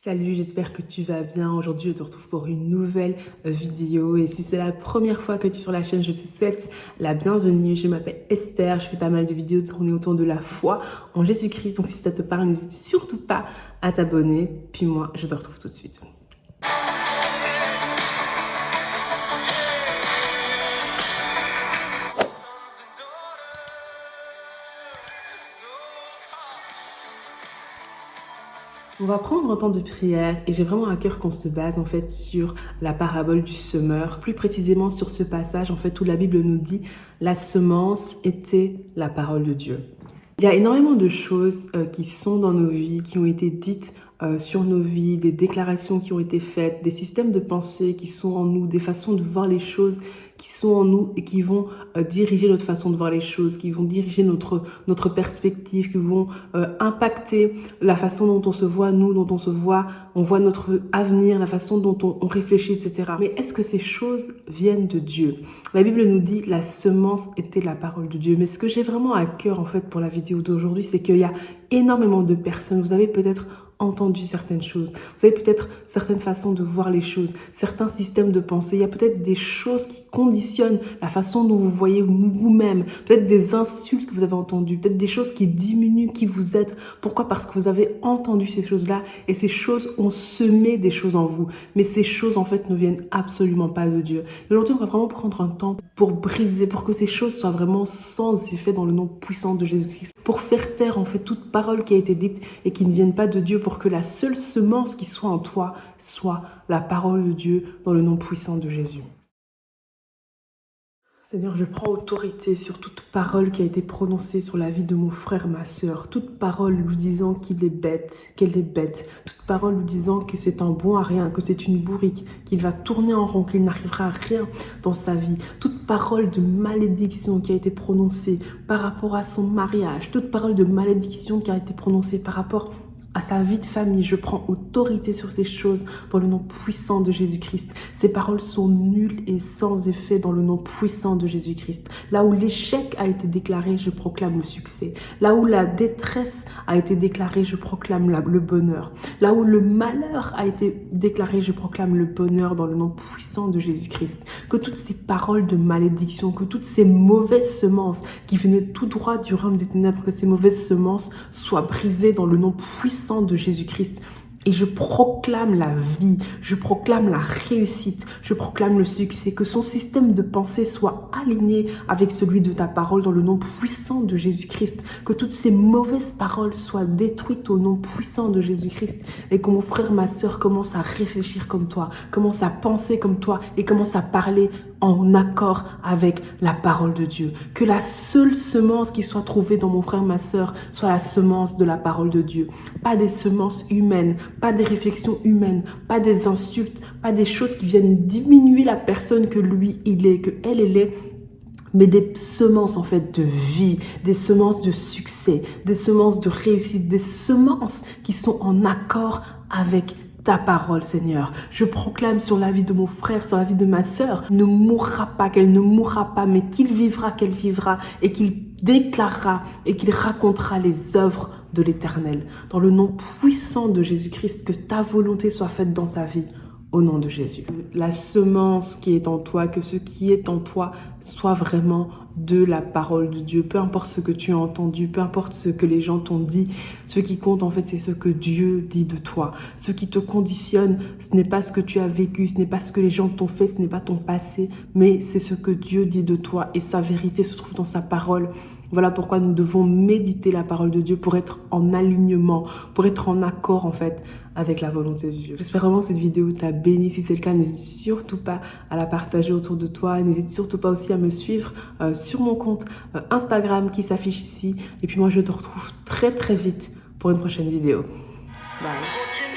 Salut, j'espère que tu vas bien. Aujourd'hui, je te retrouve pour une nouvelle vidéo. Et si c'est la première fois que tu es sur la chaîne, je te souhaite la bienvenue. Je m'appelle Esther, je fais pas mal de vidéos tournées autour de la foi en Jésus-Christ. Donc si ça te parle, n'hésite surtout pas à t'abonner. Puis moi, je te retrouve tout de suite. On va prendre un temps de prière et j'ai vraiment à cœur qu'on se base en fait sur la parabole du semeur, plus précisément sur ce passage en fait où la Bible nous dit la semence était la parole de Dieu. Il y a énormément de choses qui sont dans nos vies, qui ont été dites sur nos vies, des déclarations qui ont été faites, des systèmes de pensée qui sont en nous, des façons de voir les choses qui sont en nous et qui vont diriger notre façon de voir les choses, qui vont diriger notre perspective, qui vont impacter la façon dont on se voit, nous, dont on voit notre avenir, la façon dont on réfléchit, etc. Mais est-ce que ces choses viennent de Dieu? La Bible nous dit la semence était la parole de Dieu. Mais ce que j'ai vraiment à cœur en fait pour la vidéo d'aujourd'hui, c'est qu'il y a énormément de personnes, vous avez peut-être entendu certaines choses, vous avez peut-être certaines façons de voir les choses, certains systèmes de pensée, il y a peut-être des choses qui conditionnent la façon dont vous voyez vous-même, peut-être des insultes que vous avez entendues, peut-être des choses qui diminuent qui vous êtes. Pourquoi? Parce que vous avez entendu ces choses-là et ces choses ont semé des choses en vous. Mais ces choses en fait ne viennent absolument pas de Dieu. Et aujourd'hui, on va vraiment prendre un temps pour briser, pour que ces choses soient vraiment sans effet dans le nom puissant de Jésus-Christ, pour faire taire en fait toute parole qui a été dite et qui ne vienne pas de Dieu, pour que la seule semence qui soit en toi soit la parole de Dieu dans le nom puissant de Jésus. Seigneur, je prends autorité sur toute parole qui a été prononcée sur la vie de mon frère, ma sœur. Toute parole lui disant qu'il est bête, qu'elle est bête. Toute parole lui disant que c'est un bon à rien, que c'est une bourrique, qu'il va tourner en rond, qu'il n'arrivera à rien dans sa vie. Toute parole de malédiction qui a été prononcée par rapport à son mariage. Toute parole de malédiction qui a été prononcée par rapport à sa vie de famille, je prends autorité sur ces choses dans le nom puissant de Jésus-Christ. Ces paroles sont nulles et sans effet dans le nom puissant de Jésus-Christ. Là où l'échec a été déclaré, je proclame le succès. Là où la détresse a été déclarée, je proclame le bonheur. Là où le malheur a été déclaré, je proclame le bonheur dans le nom puissant de Jésus-Christ. Que toutes ces paroles de malédiction, que toutes ces mauvaises semences qui venaient tout droit du royaume des ténèbres, que ces mauvaises semences soient brisées dans le nom puissant de Jésus-Christ. Et je proclame la vie, je proclame la réussite, je proclame le succès, que son système de pensée soit aligné avec celui de ta parole dans le nom puissant de Jésus-Christ, que toutes ces mauvaises paroles soient détruites au nom puissant de Jésus-Christ et que mon frère, ma sœur commence à réfléchir comme toi, commence à penser comme toi et commence à parler en accord avec la parole de Dieu. Que la seule semence qui soit trouvée dans mon frère, ma sœur, soit la semence de la parole de Dieu. Pas des semences humaines, pas des réflexions humaines, pas des insultes, pas des choses qui viennent diminuer la personne que lui, il est, que elle est, mais des semences en fait de vie, des semences de succès, des semences de réussite, des semences qui sont en accord avec ta parole, Seigneur. Je proclame sur la vie de mon frère, sur la vie de ma sœur, ne mourra pas, qu'elle ne mourra pas, mais qu'il vivra, qu'elle vivra, et qu'il déclarera et qu'il racontera les œuvres de l'Éternel. Dans le nom puissant de Jésus-Christ, que ta volonté soit faite dans sa vie. Au nom de Jésus. La semence qui est en toi, que ce qui est en toi soit vraiment de la parole de Dieu. Peu importe ce que tu as entendu, peu importe ce que les gens t'ont dit, ce qui compte en fait, c'est ce que Dieu dit de toi. Ce qui te conditionne, ce n'est pas ce que tu as vécu, ce n'est pas ce que les gens t'ont fait, ce n'est pas ton passé, mais c'est ce que Dieu dit de toi et sa vérité se trouve dans sa parole. Voilà pourquoi nous devons méditer la parole de Dieu pour être en alignement, pour être en accord en fait avec la volonté de Dieu. J'espère vraiment que cette vidéo t'a béni. Si c'est le cas, n'hésite surtout pas à la partager autour de toi. N'hésite surtout pas aussi à me suivre sur mon compte Instagram qui s'affiche ici. Et puis moi, je te retrouve très très vite pour une prochaine vidéo. Bye.